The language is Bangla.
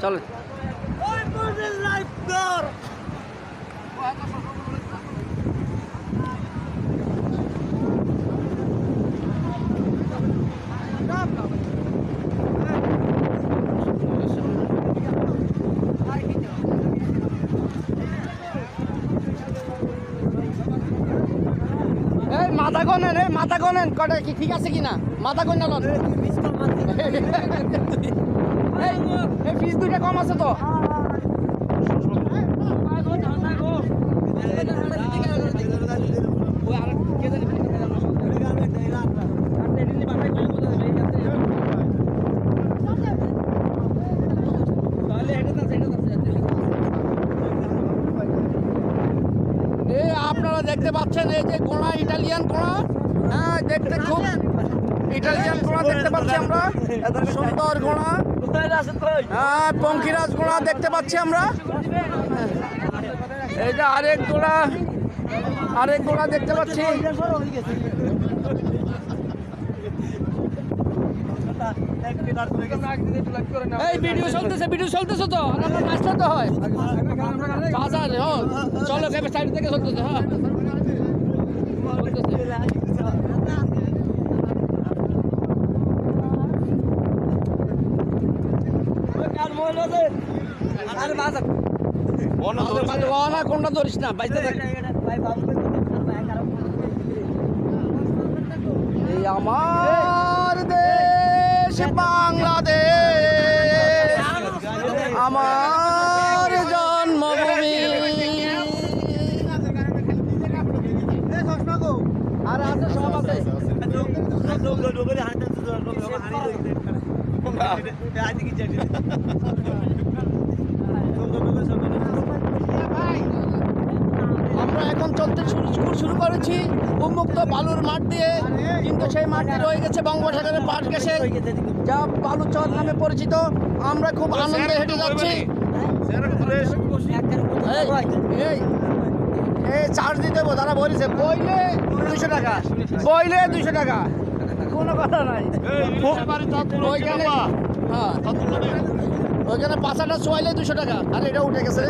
চলো মাথা গনেন কটা কি ঠিক আছে কিনা মাথা গন না এই ফিস দুইটা কম আছে তো আপনারা দেখতে পাচ্ছেন এই যে ঘোড়া ইটালিয়ান ঘোড়া হ্যাঁ দেখতে খুব ইটালিয়ান ঘোড়া দেখতে পাচ্ছি আমরা সুন্দর ঘোড়া হ্যাঁ পঙ্খিরাজ ঘোড়া দেখতে পাচ্ছি আমরা এই যে আরেক ঘোড়া দেখতে পাচ্ছি এই ভিডিও চলতেছে তো আমরা নাচতে তো হয় বাজার চলো সাইড থেকে চলতেছে হ্যাঁ কোনটা ধরিস না বাইতে এই আমার দেশ বাংলাদেশ আমার জন্মভূমি আর আছে সব আছে আমরা এখন চলতে শুরু করেছি উন্মুক্ত বালুর মাঠ দিয়ে কিন্তু সেই মাঠটি রয়ে গেছে বঙ্গোপসাগরের পাশ ঘেঁষে যা বালুচর নামে পরিচিত আমরা খুব আনন্দে হেঁটে যাচ্ছি এই চার্জ দিয়ে দেবো তারা বলেছে বইলে 200 টাকা কোনো কথা নাই ওইখানে পাশাটা চোয়াইলে 200 টাকা আর এটা উঠে গেছে